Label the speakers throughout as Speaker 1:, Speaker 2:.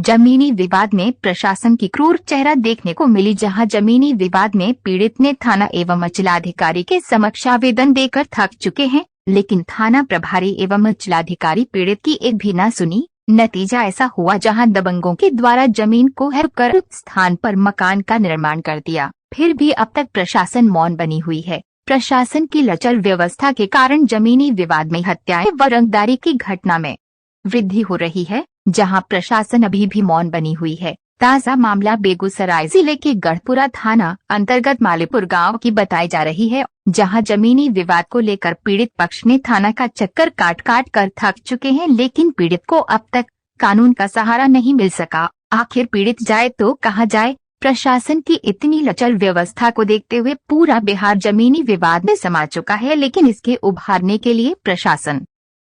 Speaker 1: जमीनी विवाद में प्रशासन की क्रूर चेहरा देखने को मिली, जहां जमीनी विवाद में पीड़ित ने थाना एवं अंचलाधिकारी के समक्ष आवेदन देकर थक चुके हैं, लेकिन थाना प्रभारी एवं अंचलाधिकारी पीड़ित की एक भी न सुनी। नतीजा ऐसा हुआ जहां दबंगों के द्वारा जमीन को हड़प कर स्थान पर मकान का निर्माण कर दिया। फिर भी अब तक प्रशासन मौन बनी हुई है। प्रशासन की लचर व्यवस्था के कारण जमीनी विवाद में हत्याएं व रंगदारी की घटना में वृद्धि हो रही है, जहां प्रशासन अभी भी मौन बनी हुई है। ताजा मामला बेगूसराय जिले के गढ़पुरा थाना अंतर्गत मालेपुर गांव की बताई जा रही है, जहां जमीनी विवाद को लेकर पीड़ित पक्ष ने थाना का चक्कर काट काट कर थक चुके हैं, लेकिन पीड़ित को अब तक कानून का सहारा नहीं मिल सका। आखिर पीड़ित जाए तो कहां जाए? प्रशासन की इतनी लचर व्यवस्था को देखते हुए पूरा बिहार जमीनी विवाद में समा चुका है, लेकिन इसके उभारने के लिए प्रशासन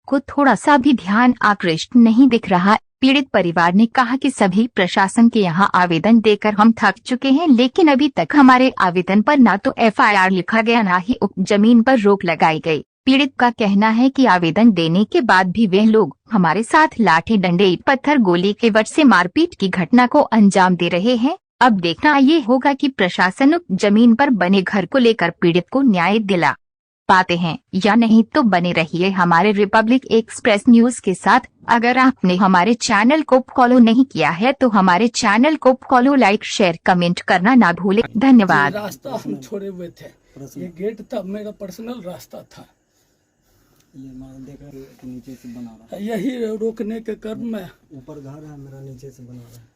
Speaker 1: को थोड़ा सा भी ध्यान आकृष्ट नहीं दिख रहा। पीड़ित परिवार ने कहा कि सभी प्रशासन के यहां आवेदन देकर हम थक चुके हैं, लेकिन अभी तक हमारे आवेदन पर ना तो एफआईआर लिखा गया, ना ही उक्त जमीन पर रोक लगाई गई। पीड़ित का कहना है कि आवेदन देने के बाद भी वे लोग हमारे साथ लाठी डंडे पत्थर गोली के वजह से मारपीट की घटना को अंजाम दे रहे हैं। अब देखना ये होगा कि प्रशासन उक्त जमीन पर बने घर को लेकर पीड़ित को न्याय दिला पाते हैं या नहीं। तो बने रहिए हमारे रिपब्लिक एक्सप्रेस न्यूज के साथ। अगर आपने हमारे चैनल को फॉलो नहीं किया है तो हमारे चैनल को फॉलो, लाइक, शेयर, कमेंट करना ना भूलें। धन्यवाद।
Speaker 2: रास्ता हम छोड़े हुए थे, ये गेट था मेरा पर्सनल रास्ता था,
Speaker 3: ये देखा नीचे से बना रहा है।
Speaker 2: यही रोकने के क्रम में
Speaker 3: ऊपर घर है मेरा, नीचे से बना रहा है।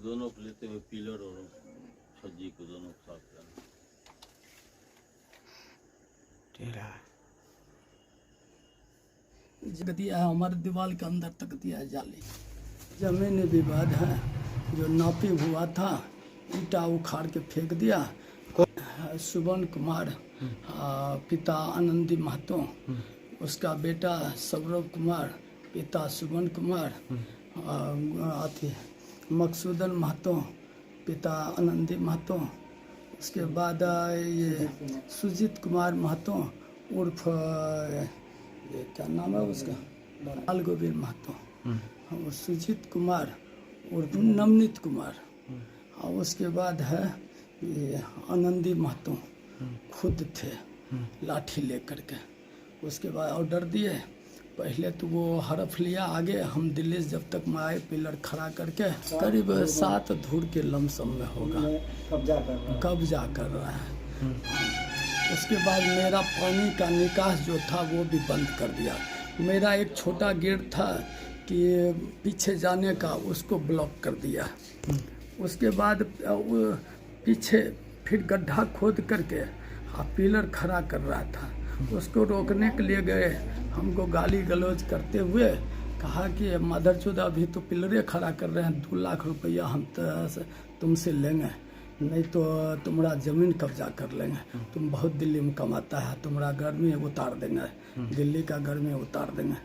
Speaker 4: दोनों को लेते हुए पिलर और छज्जी को दोनों साथ
Speaker 2: करना दिया है, हमारे दीवार के अंदर तक दिया है जाली। जमीनी विवाद है, जो नापी हुआ था ईटा उखाड़ के फेंक दिया। सुबन कुमार पिता आनंदी महतो, उसका बेटा सौरभ कुमार पिता सुबन कुमार, आती मकसूदन महतो पिता आनंदी महतो, उसके बाद ये सुजीत कुमार महतो उर्फ ये क्या नाम है उसका, लाल गोविंद महतो, और सुजीत कुमार उर्फ नवनीत कुमार, और उसके बाद है ये आनंदी महतो खुद थे लाठी लेकर के। उसके बाद ऑर्डर दिए, पहले तो वो हड़प लिया, आगे हम दिल्ली से जब तक मैं आए पिलर खड़ा करके करीब 7 धूर के लमसम में होगा कब्जा कर रहा है। उसके बाद मेरा पानी का निकास जो था वो भी बंद कर दिया। मेरा एक छोटा गेट था कि पीछे जाने का, उसको ब्लॉक कर दिया। उसके बाद पीछे फिर गड्ढा खोद करके पिलर खड़ा कर रहा था, उसको रोकने के लिए गए। हमको गाली गलौज करते हुए कहा कि मदरचोदा अभी तो पिलरे खड़ा कर रहे हैं, 2 लाख रुपया हम तुमसे लेंगे, नहीं तो तुम्हारा ज़मीन कब्जा कर लेंगे, तुम बहुत दिल्ली में कमाता है, तुम्हारा घर में उतार देंगे, दिल्ली का घर में उतार देंगे।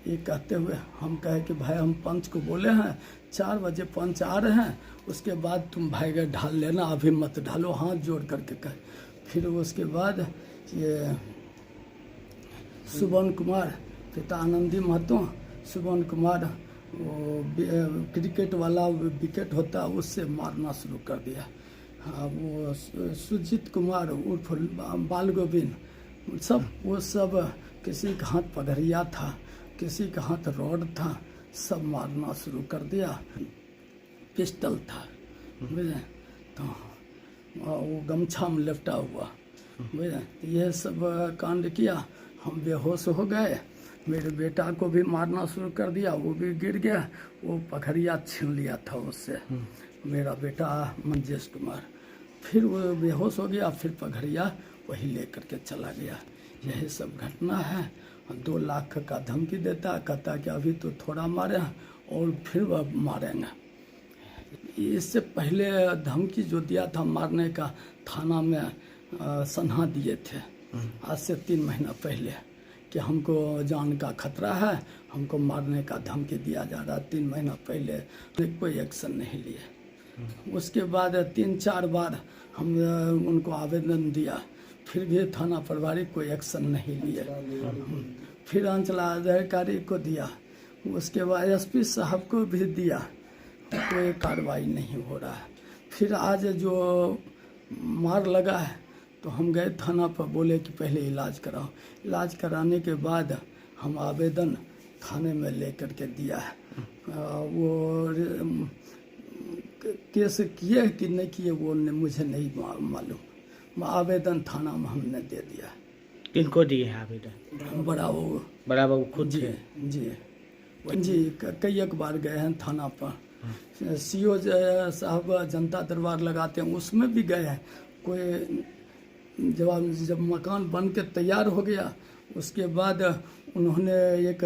Speaker 2: ये कहते हुए हम कहे कि भाई हम पंच को बोले हैं 4 बजे पंच आ रहे हैं, उसके बाद तुम भाई गए ढाल लेना, अभी मत ढालो, हाथ जोड़ करके कहे। फिर उसके बाद ये सुबन कुमार पिता आनंदी महतो, सुबन कुमार वो क्रिकेट वाला विकेट होता है उससे मारना शुरू कर दिया। वो सुजीत कुमार उर्फ बाल गोविंद, सब वो सब किसी का हाथ पगड़िया था, किसी का हाथ रॉड था, सब मारना शुरू कर दिया। पिस्टल था, बुझे, तो वो गमछा में लपटा हुआ, बुझे, यह सब कांड किया। हम बेहोश हो गए, मेरे बेटा को भी मारना शुरू कर दिया, वो भी गिर गया, वो पखड़िया छीन लिया था उससे, मेरा बेटा मंजेश कुमार। फिर वो बेहोश हो गया, फिर पखड़िया वही लेकर के चला गया। यही सब घटना है। 2 लाख का धमकी देता, कहता कि अभी तो थोड़ा मारे और फिर वह मारेंगे। इससे पहले धमकी जो दिया था मारने का, थाना में सन्हा दिए थे आज से 3 महीना पहले कि हमको जान का खतरा है, हमको मारने का धमकी दिया जा रहा। 3 महीना पहले कोई एक्शन नहीं लिए। उसके बाद 3-4 बार हम उनको आवेदन दिया, फिर भी थाना प्रभारी कोई एक्शन नहीं लिए। फिर अंचलाधिकारी को दिया, उसके बाद एसपी साहब को भी दिया, कोई कार्रवाई नहीं हो रहा है। फिर आज जो मार लगा है तो हम गए थाना पर, बोले कि पहले इलाज कराओ। इलाज कराने के बाद हम आवेदन थाने में लेकर के दिया है। वो केस किए कि नहीं किए वो मुझे नहीं मालूम। आवेदन थाना में हमने दे दिया।
Speaker 5: किनको दिए हैं आवेदन?
Speaker 2: बड़ा बाबू
Speaker 5: खुद
Speaker 2: जी
Speaker 5: दिए?
Speaker 2: जी कई एक बार गए हैं थाना पर। सीओ साहब जनता दरबार लगाते हैं, उसमें भी गए हैं। कोई जब मकान बन के तैयार हो गया उसके बाद उन्होंने एक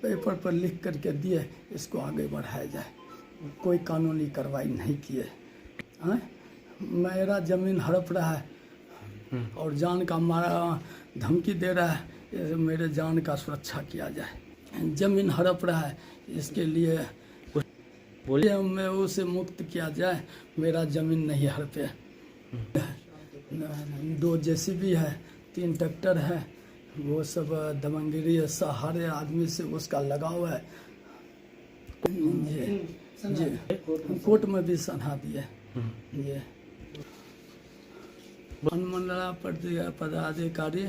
Speaker 2: पेपर पर लिख करके दिए, इसको आगे बढ़ाया जाए। कोई कानूनी कार्रवाई नहीं किए। मेरा ज़मीन हड़प रहा है और जान का मारा धमकी दे रहा है, ये मेरे जान का सुरक्षा किया जाए। ज़मीन हड़प रहा है, इसके लिए बोलिए मैं उसे मुक्त किया जाए, मेरा ज़मीन नहीं हड़पे। 2 जेसीबी है, 3 ट्रैक्टर है, वो सब दमनगिरी सहारे आदमी से उसका लगाव है। जी कोर्ट में भी सलाह दिए। जी अनुमंडला पदाधिकारी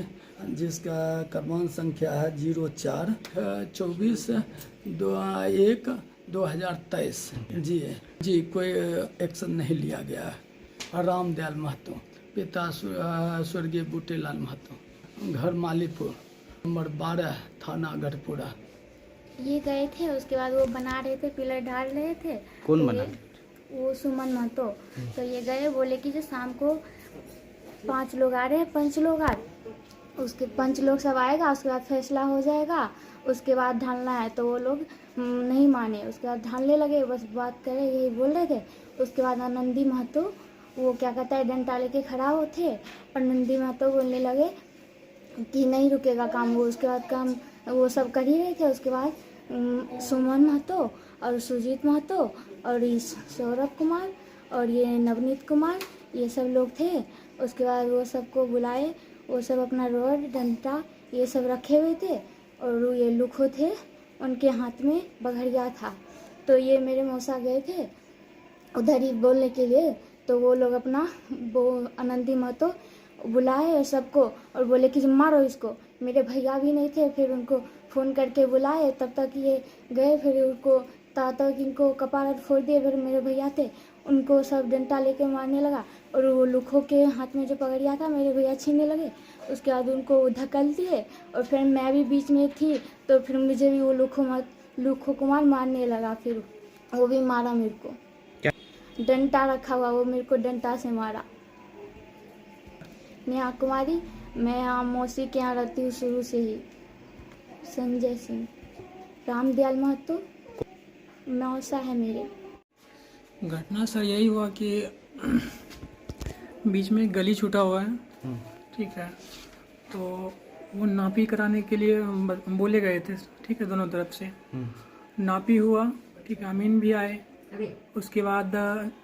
Speaker 2: जिसका क्रमांक संख्या है 04-24-1-2023। जी कोई एक्शन नहीं लिया गया है। रामदयाल महतो, पिता स्वर्गीय बूटेलाल महतो, घर मालीपुर, नंबर 12, थाना गढ़पुरा।
Speaker 6: ये गए थे, उसके बाद वो बना रहे थे, पिलर डाल रहे थे।
Speaker 5: कौन
Speaker 6: तो
Speaker 5: बना?
Speaker 6: वो सुमन महतो। तो ये गए, बोले कि जो शाम को 5 लोग आ रहे हैं, 5 लोग आ, उसके 5 लोग सब आएगा, उसके बाद फैसला हो जाएगा, उसके बाद ढालना है। तो वो लोग नहीं माने, उसके बाद ढालने लगे, बस बात करे यही बोल रहे थे। उसके बाद आनंदी महतो वो क्या कहता है डंडा लेके खड़ा हो थे, और नंदी महतो बोलने लगे कि नहीं रुकेगा काम। वो उसके बाद काम वो सब कर ही रहे थे। उसके बाद सुमन महतो और सुजीत महतो और सौरभ कुमार और ये नवनीत कुमार, ये सब लोग थे। उसके बाद वो सबको बुलाए, वो सब अपना रॉड डंडा ये सब रखे हुए थे, और ये लुखो थे, उनके हाथ में बघड़िया था। तो ये मेरे मौसा गए थे उधर ही बोलने के लिए। तो वो लोग अपना वो आनंदी महतो बुलाए और सबको, और बोले कि मारो इसको। मेरे भैया भी नहीं थे, फिर उनको फ़ोन करके बुलाए, तब तक ये गए। फिर उनको तक इनको कपार फोड़ दिए। फिर मेरे भैया थे, उनको सब डंडा लेके मारने लगा, और वो लुखों के हाथ में जो पकड़िया था मेरे भैया छीनने लगे। उसके बाद उनको धक्ल दिए, और फिर मैं भी बीच में थी, तो फिर मुझे भी वो लुखो कुमार मारने लगा। फिर वो भी मारा मेरे को, डंडा रखा हुआ, वो मेरे को डंडा से मारा। नेहा कुमारी, मैं यहाँ मौसी के यहाँ रहती हूँ शुरू से ही। संजय सिंह, रामदयाल महतो मौसा है मेरे।
Speaker 7: घटना सर यही हुआ कि बीच में गली छूटा हुआ है, ठीक है। तो वो नापी कराने के लिए बोले गए थे, ठीक है, दोनों तरफ से नापी हुआ, ठीक है। अमीन भी आए। उसके बाद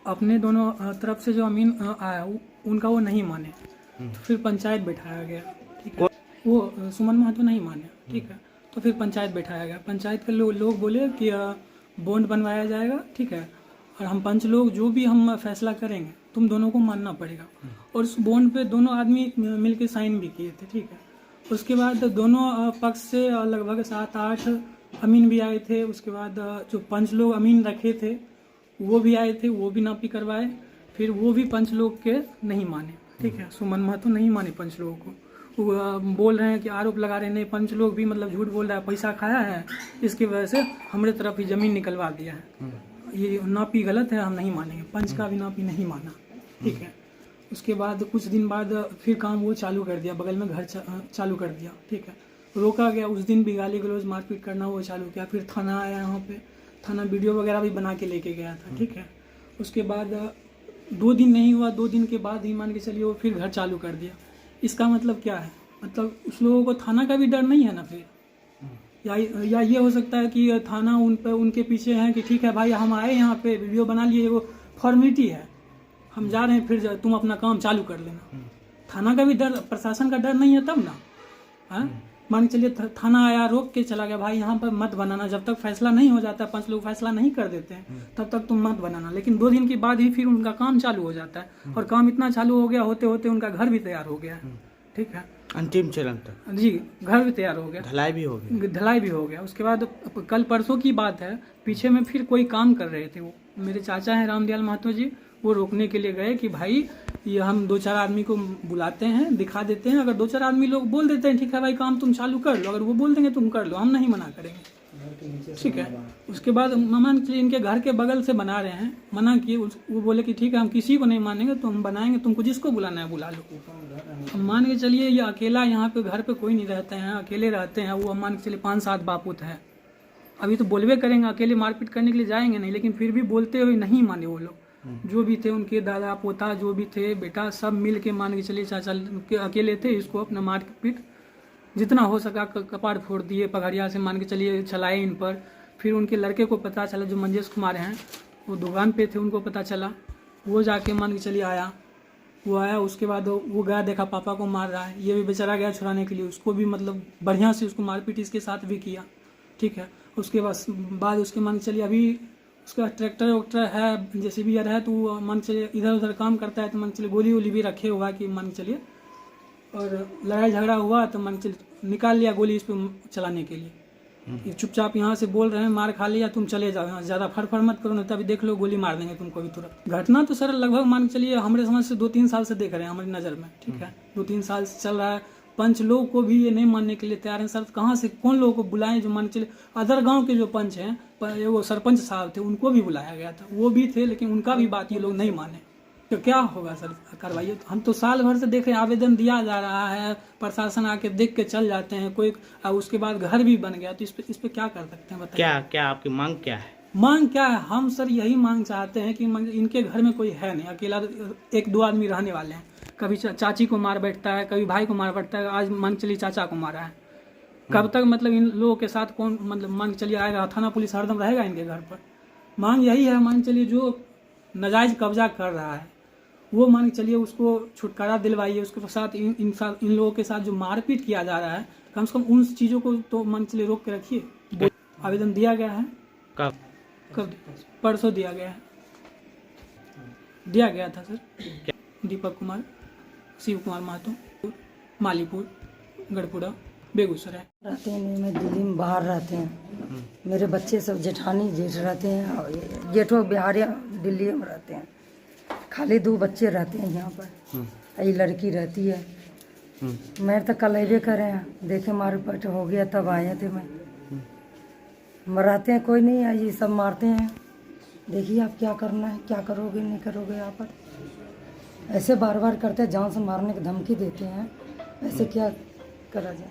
Speaker 7: अपने दोनों तरफ से जो अमीन आया उनका वो नहीं माने, तो फिर पंचायत बैठाया गया, ठीक है। वो सुमन महतो नहीं माने, ठीक है। तो फिर पंचायत बैठाया गया। पंचायत के लोग बोले कि बॉन्ड बनवाया जाएगा, ठीक है, और हम 5 लोग जो भी हम फैसला करेंगे तुम दोनों को मानना पड़ेगा। और उस बॉन्ड पे दोनों आदमी मिलके साइन भी किए थे, ठीक है। उसके बाद दोनों पक्ष से लगभग 7-8 अमीन भी आए थे। उसके बाद जो 5 लोग अमीन रखे थे वो भी आए थे, वो भी नापी करवाए। फिर वो भी 5 लोग के नहीं माने, ठीक है। सुमन महतो नहीं माने 5 लोगों को। वो बोल रहे हैं कि आरोप लगा रहे हैं, नहीं 5 लोग भी मतलब झूठ बोल रहा है, पैसा खाया है, इसकी वजह से हमारे तरफ ही ज़मीन निकलवा दिया है। ये नापी गलत है, हम नहीं मानेंगे। 5 का भी नापी नहीं माना, ठीक है। उसके बाद कुछ दिन बाद फिर काम वो चालू कर दिया, बगल में घर चालू कर दिया, ठीक है। रोका गया, उस दिन भी गाली गलौज मारपीट करना वो चालू किया। फिर थाना आया, यहाँ पे थाना वीडियो वगैरह भी बना के लेके गया था, ठीक है। उसके बाद 2 दिन नहीं हुआ, 2 दिन के बाद ही मान के चलिए वो फिर घर चालू कर दिया। इसका मतलब क्या है? मतलब उस लोगों को थाना का भी डर नहीं है ना फिर, या ये हो सकता है कि थाना उन पे उनके पीछे है कि ठीक है भाई हम आए यहाँ पे वीडियो बना लिए, वो फॉर्मेलिटी है, हम जा रहे हैं, फिर तुम अपना काम चालू कर लेना। थाना का भी डर, प्रशासन का डर नहीं है तब ना। हाँ, मान के चलिए थाना आया, रोक के चला गया, भाई यहाँ पर मत बनाना, जब तक फैसला नहीं हो जाता, 5 लोग फैसला नहीं कर देते हैं तब तक तुम मत बनाना। लेकिन 2 दिन के बाद ही फिर उनका काम चालू हो जाता है, और काम इतना चालू हो गया, होते होते उनका घर भी तैयार हो गया। ठीक है,
Speaker 5: अंतिम चरण तक
Speaker 7: जी, घर भी तैयार हो गया,
Speaker 5: ढलाई भी हो गई।
Speaker 7: ढलाई भी हो गया। उसके बाद कल परसों की बात है, पीछे में फिर कोई काम कर रहे थे, वो मेरे चाचा हैं रामदयाल महतो जी, वो रोकने के लिए गए कि भाई ये हम 2-4 आदमी को बुलाते हैं, दिखा देते हैं, अगर 2-4 आदमी लोग बोल देते हैं ठीक है भाई काम तुम चालू कर लो, अगर वो बोल देंगे तुम कर लो, हम नहीं मना करेंगे। ठीक है, उसके बाद मान के इनके घर के बगल से बना रहे हैं, मना किए, वो बोले कि ठीक है हम किसी को नहीं मानेंगे, तो हम बनाएंगे, तुमको जिसको बुलाना है बुला लो। हम मान के चलिए ये अकेला यहाँ पे घर पे कोई नहीं रहते हैं, अकेले रहते हैं, वो मान के चलिए 5-7 बापूत है। अभी तो बोलबे करेंगे, अकेले मारपीट करने के लिए जाएंगे नहीं, लेकिन फिर भी बोलते हुए नहीं माने वो लोग। जो भी थे उनके दादा पोता जो भी थे बेटा सब मिल के मान के चलिए चाचा के अकेले थे, इसको अपना मारपीट जितना हो सका कपाड़ फोड़ दिए, पगड़िया से मान के चलिए चलाए इन पर। फिर उनके लड़के को पता चला, जो मंजेश कुमार हैं, वो दुकान पे थे, उनको पता चला, वो जाके मान के चलिए आया, वो आया, उसके बाद वो गया, देखा पापा को मार रहा है, ये भी बेचारा गया छुड़ाने के लिए, उसको भी मतलब बढ़िया से उसको मारपीट इसके साथ भी किया। ठीक है, उसके बाद उसके मान के चलिए अभी उसका ट्रैक्टर वैक्टर है, JCB है, तो वो मान चलिए इधर उधर काम करता है, तो मान चलिए गोली वोली भी रखे हुआ कि मान चलिए, और लड़ाई झगड़ा हुआ तो मान चलिए निकाल लिया गोली इस पर चलाने के लिए। ये चुपचाप यहाँ से बोल रहे हैं मार खा लिया, तुम चले जाओ यहाँ, ज़्यादा फड़फड़ मत करो, नहीं तभी देख लो गोली मार देंगे तुमको भी तुरंत। घटना तो सर लगभग मान चलिए हमारे समझ से 2-3 साल से देख रहे हैं हमारी नज़र में। ठीक है, 2-3 साल से चल रहा है। पंच लोग को भी ये नहीं मानने के लिए तैयार हैं सर, कहाँ से कौन लोगों को बुलाएं, जो मान चलिए अदर गांव के जो पंच हैं, वो सरपंच साहब थे, उनको भी बुलाया गया था, वो भी थे, लेकिन उनका भी बात ये लोग नहीं माने। तो क्या होगा सर, कार्रवाई तो हम तो साल भर से देख रहे हैं, आवेदन दिया जा रहा है, प्रशासन आके देख के चल जाते हैं, कोई उसके बाद घर भी बन गया, तो इस पे क्या कर सकते हैं बताइए।
Speaker 5: क्या आपकी मांग क्या है?
Speaker 7: मांग क्या है, हम सर यही मांग चाहते हैं कि इनके घर में कोई है नहीं, अकेला 1-2 आदमी रहने वाले हैं, कभी चाची को मार बैठता है, कभी भाई को मार बैठता है, आज मान चलिए चाचा को मारा है। कब तक मतलब इन लोगों के साथ कौन मतलब मान चलिए आएगा, थाना पुलिस हरदम रहेगा इनके घर पर। मांग यही है, मान चलिए जो नाजायज कब्जा कर रहा है वो मान चलिए उसको छुटकारा दिलवाइए, उसके साथ इन लोगों के साथ जो मारपीट किया जा रहा है, कम से कम उन चीज़ों को तो मान चलिए रोक के रखिए। आवेदन दिया गया है, कब परसों दिया गया था सर। दीपक कुमार, शिव कुमार महतो, मालीपुर, गढ़पुरा, बेगूसराय।
Speaker 8: रहते हैं नहीं, मैं दिल्ली में बाहर रहते हैं, मेरे बच्चे सब जेठानी जेठ रहते हैं, और जेठो बिहार दिल्ली में रहते हैं, खाली 2 बच्चे रहते हैं यहाँ पर, ये लड़की रहती है। मैं तो कल अबे करे हैं, देखे मार पट हो गया तब आए थे। मैं मराते हैं कोई नहीं है, ये सब मारते हैं, देखिए आप क्या करना है, क्या करोगे नहीं करोगे। यहाँ पर ऐसे बार बार करते हैं, जान से मारने की धमकी देते हैं, ऐसे क्या करा जाए।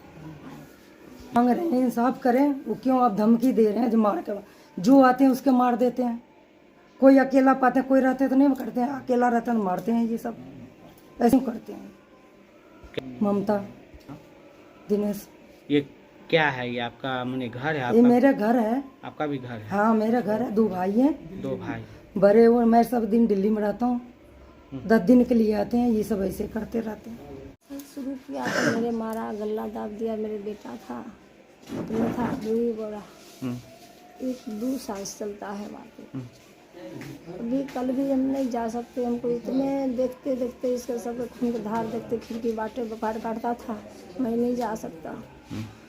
Speaker 8: मांग रहे हैं इंसाफ करें, वो क्यों आप धमकी दे रहे हैं, जो मार कर जो आते हैं उसके मार देते हैं। कोई अकेला पाते हैं, कोई रहते तो नहीं करते हैं, अकेला रहता है तो मारते हैं, ये सब ऐसे करते हैं। ममता दिनेश।
Speaker 5: ये क्या है, ये आपका मैंने घर है?
Speaker 8: ये
Speaker 5: आपका
Speaker 8: मेरा घर है।
Speaker 5: आपका भी घर है?
Speaker 8: हाँ मेरा घर है, 2 भाई हैं,
Speaker 5: 2 भाई
Speaker 8: बड़े, और मैं सब दिन दिल्ली में रहता हूँ, 10 दिन के लिए आते हैं, ये सब ऐसे करते रहते हैं।
Speaker 9: शुरू किया तो मेरे मारा, गला दाब दिया, मेरे बेटा था उसमें था 2 बोरा, 1-2 साल चलता है बात। अभी कल भी हम नहीं जा सकते, हमको इतने देखते देखते इसका सब खून का धार देखते, खिड़की बाटे बपार काटता था, मैं नहीं जा सकता।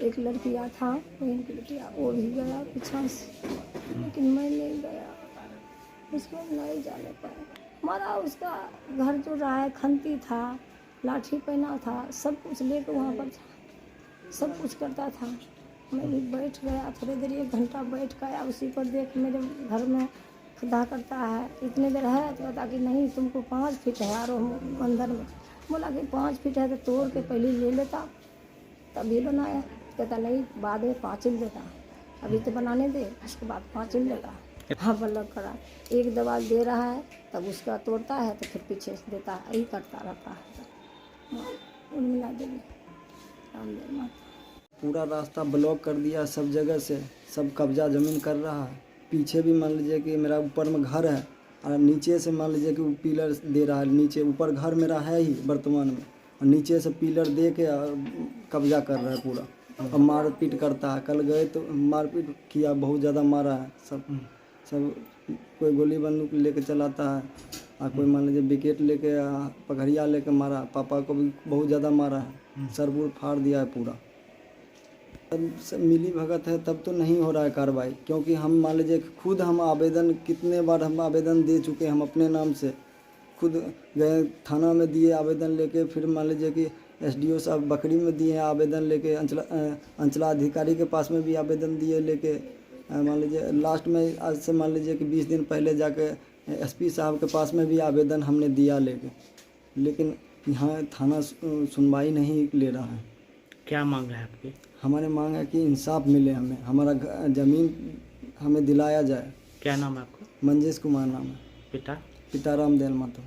Speaker 9: एक लड़किया था इनकी बेटिया, वो भी गया पीछा से, लेकिन मैं नहीं गया, उसको नहीं जाने पाया। मरा उसका घर जो रहा है, खंती था, लाठी पहना था, सब कुछ लेकर वहाँ पर था, सब कुछ करता था। मैं भी बैठ गया, थोड़ी देर 1 घंटा बैठ गया, उसी पर देख मेरे घर में खुदा करता है, इतने देर है तो बता कि नहीं तुमको 5 फीट है यार अंदर में। बोला कि 5 फीट है तो तोड़ के पहले ले लेता तभी बनाया। कहता नहीं बाद में 5 देता, अभी तो बनाने दे, उसके बाद 5 देगा। हाँ बल्लभ करा, एक दवा दे रहा है तब उसका तोड़ता है तो फिर पीछे से देता है, यही करता रहता है। उर्मिला देवी, रामदेव माता।
Speaker 3: पूरा रास्ता ब्लॉक कर दिया सब जगह से, सब कब्जा ज़मीन कर रहा है। पीछे भी मान लीजिए कि मेरा ऊपर में घर है और नीचे से मान लीजिए कि वो पिलर दे रहा है नीचे, ऊपर घर मेरा है ही वर्तमान में, और नीचे से पिलर दे के कब्जा कर रहा है पूरा, और मारपीट करता है। कल गए तो मारपीट किया, बहुत ज़्यादा मारा है। सब कोई गोली बंदूक लेके चलाता है, और कोई मान लीजिए विकेट लेके पकड़िया लेके मारा। पापा को भी बहुत ज़्यादा मारा है, सरबुर फाड़ दिया है पूरा। सब मिली भगत है तब तो नहीं हो रहा है कार्रवाई, क्योंकि हम मान लीजिए खुद हम आवेदन, कितने बार हम आवेदन दे चुके हैं। हम अपने नाम से खुद गए थाना में दिए आवेदन लेके, फिर मान लीजिए कि SDO साहब बकरी में दिए आवेदन लेके, अंचलाधिकारी के पास में भी आवेदन दिए लेके। मान लीजिए लास्ट में आज से मान लीजिए कि 20 दिन पहले जाके SP साहब के पास में भी आवेदन हमने दिया लेके, लेकिन यहाँ थाना सुनवाई नहीं ले रहा है।
Speaker 5: क्या मांग है आपकी?
Speaker 3: हमारे मांग है कि इंसाफ मिले हमें, हमारा ज़मीन हमें दिलाया जाए।
Speaker 5: क्या नाम है आपका?
Speaker 3: मंजेश कुमार नाम है।
Speaker 5: पिता?
Speaker 3: पिता रामदयाल महतो।